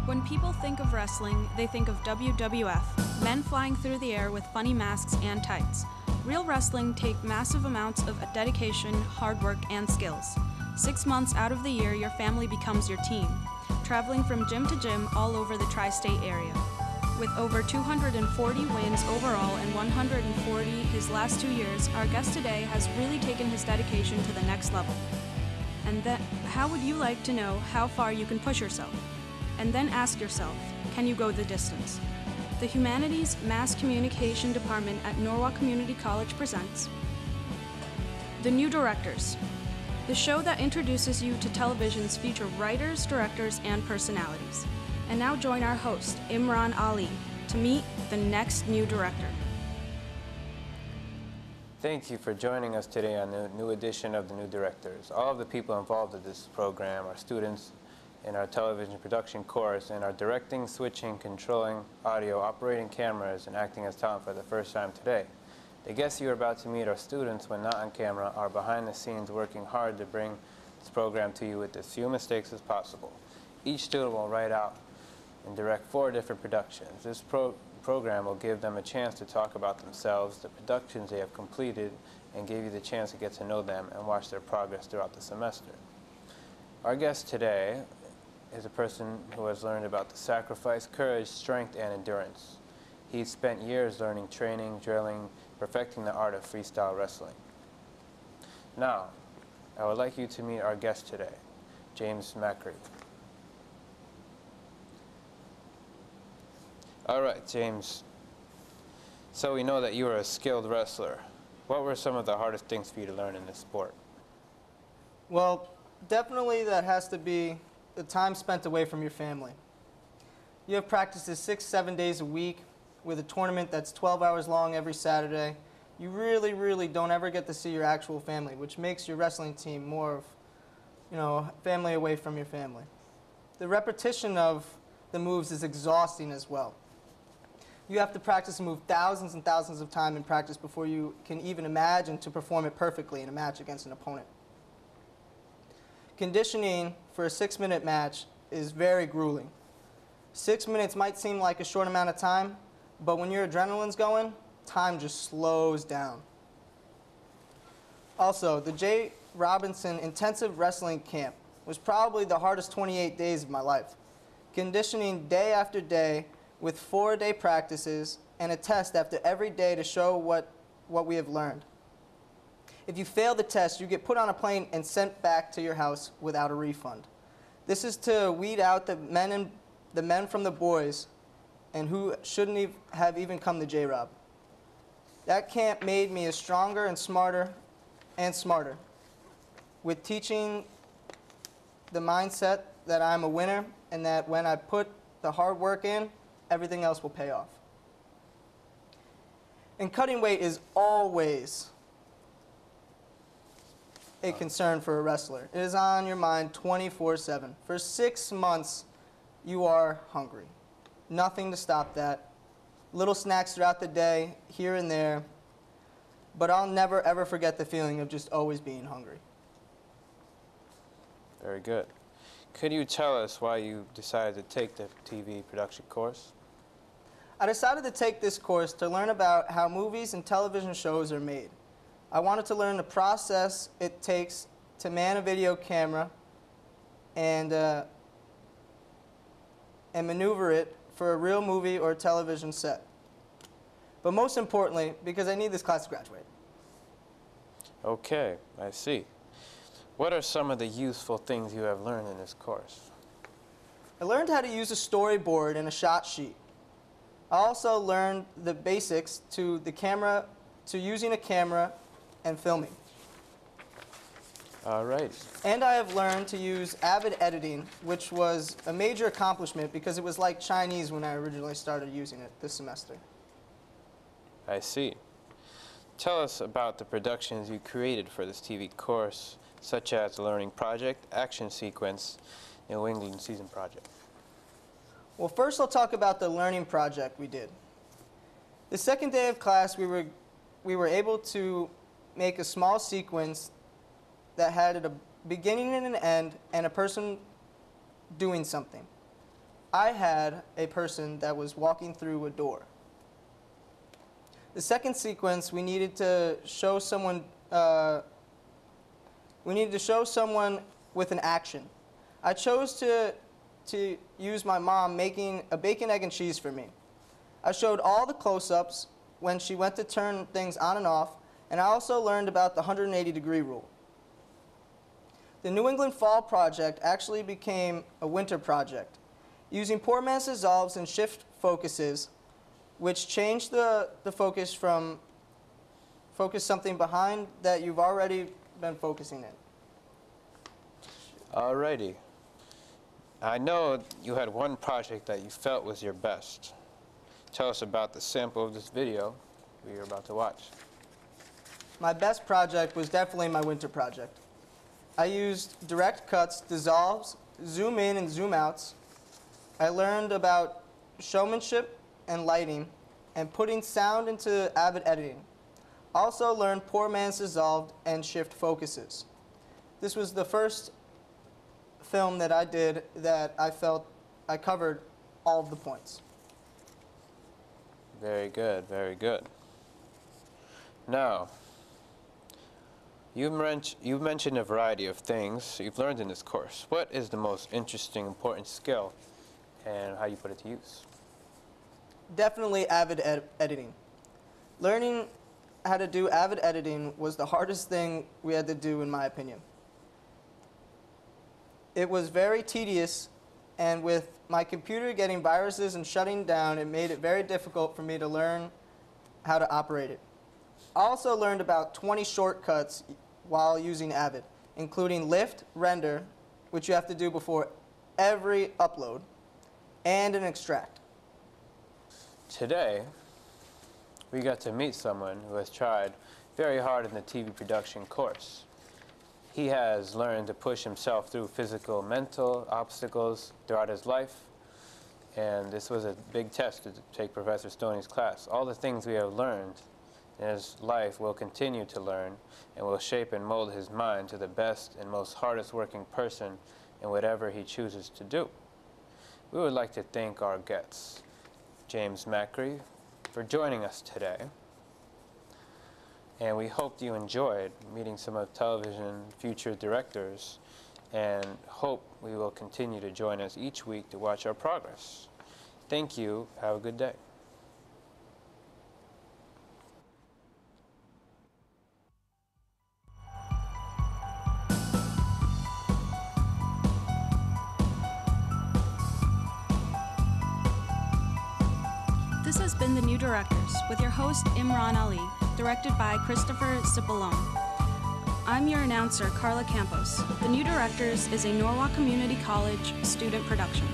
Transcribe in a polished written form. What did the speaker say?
When people think of wrestling, they think of WWF, men flying through the air with funny masks and tights. Real wrestling takes massive amounts of dedication, hard work, and skills. 6 months out of the year, your family becomes your team, traveling from gym to gym all over the tri-state area. With over 240 wins overall and 140 his last 2 years, our guest today has really taken his dedication to the next level. And then, how would you like to know how far you can push yourself? And then ask yourself, can you go the distance? The Humanities Mass Communication Department at Norwalk Community College presents The New Directors, the show that introduces you to television's future writers, directors, and personalities. And now join our host, Imran Ali, to meet the next new director. Thank you for joining us today on the new edition of The New Directors. All of the people involved in this program are students in our television production course and are directing, switching, controlling audio, operating cameras, and acting as talent for the first time today. The guests you are about to meet are students when not on camera, are behind the scenes working hard to bring this program to you with as few mistakes as possible. Each student will write out and direct 4 different productions. This program will give them a chance to talk about themselves, the productions they have completed, and give you the chance to get to know them and watch their progress throughout the semester. Our guest today is a person who has learned about the sacrifice, courage, strength, and endurance. He's spent years learning, training, drilling, perfecting the art of freestyle wrestling. Now, I would like you to meet our guest today, James Macri. All right, James. So we know that you are a skilled wrestler. What were some of the hardest things for you to learn in this sport? Well, definitely that has to be the time spent away from your family. You have practices 6-7 days a week with a tournament that's 12 hours long every Saturday. You really don't ever get to see your actual family, which makes your wrestling team more of, family away from your family. The repetition of the moves is exhausting as well. You have to practice a move thousands and thousands of times in practice before you can even imagine to perform it perfectly in a match against an opponent. Conditioning for a 6-minute match is very grueling. 6 minutes might seem like a short amount of time, but when your adrenaline's going, time just slows down. Also, the Jay Robinson Intensive Wrestling Camp was probably the hardest 28 days of my life. Conditioning day after day with 4-day practices and a test after every day to show what we have learned. If you fail the test, you get put on a plane and sent back to your house without a refund. This is to weed out the men from the boys and who shouldn't have even come to J-Rob. That camp made me a stronger and smarter with teaching the mindset that I'm a winner and that when I put the hard work in, everything else will pay off. And cutting weight is always a concern for a wrestler. It is on your mind 24/7. For 6 months, you are hungry. Nothing to stop that. Little snacks throughout the day, here and there. But I'll never, ever forget the feeling of just always being hungry. Very good. Could you tell us why you decided to take the TV production course? I decided to take this course to learn about how movies and television shows are made. I wanted to learn the process it takes to man a video camera and maneuver it for a real movie or television set. But most importantly, because I need this class to graduate. Okay, I see. What are some of the useful things you have learned in this course? I learned how to use a storyboard and a shot sheet. I also learned the basics to using a camera and filming. All right. And I have learned to use Avid Editing, which was a major accomplishment because it was like Chinese when I originally started using it this semester. I see. Tell us about the productions you created for this TV course, such as the Learning Project, Action Sequence, New England Season Project. Well, first I'll talk about the Learning Project we did. The second day of class, we were able to make a small sequence that had a beginning and an end and a person doing something. I had a person that was walking through a door. The second sequence, we needed to show someone with an action. I chose to use my mom making a bacon, egg, and cheese for me. I showed all the close-ups when she went to turn things on and off, and I also learned about the 180-degree rule. The New England Fall Project actually became a winter project, using poor man's dissolves and shift focuses, which changed the focus from focus something behind that you've already been focusing in. Alrighty. I know you had one project that you felt was your best. Tell us about the sample of this video we are about to watch. My best project was definitely my winter project. I used direct cuts, dissolves, zoom in and zoom outs. I learned about showmanship and lighting and putting sound into Avid editing. Also learned poor man's dissolved and shift focuses. This was the first film that I did that I felt I covered all of the points. Very good, very good. Now, you've mentioned a variety of things you've learned in this course. What is the most interesting, important skill, and how you put it to use? Definitely Avid editing. Learning how to do Avid editing was the hardest thing we had to do, in my opinion. It was very tedious, and with my computer getting viruses and shutting down, it made it very difficult for me to learn how to operate it. I also learned about 20 shortcuts while using Avid, including lift, render, which you have to do before every upload, and an extract. Today, we got to meet someone who has tried very hard in the TV production course. He has learned to push himself through physical, mental obstacles throughout his life, and this was a big test to take Professor Stoney's class. All the things we have learned in his life will continue to learn and will shape and mold his mind to the best and most hardest working person in whatever he chooses to do. We would like to thank our guests, James Macri, for joining us today. And we hope you enjoyed meeting some of television future directors, and hope we will continue to join us each week to watch our progress. Thank you. Have a good day. This has been The New Directors with your host Imran Ali, directed by Christopher Cipollone. I'm your announcer, Carla Campos. The New Directors is a Norwalk Community College student production.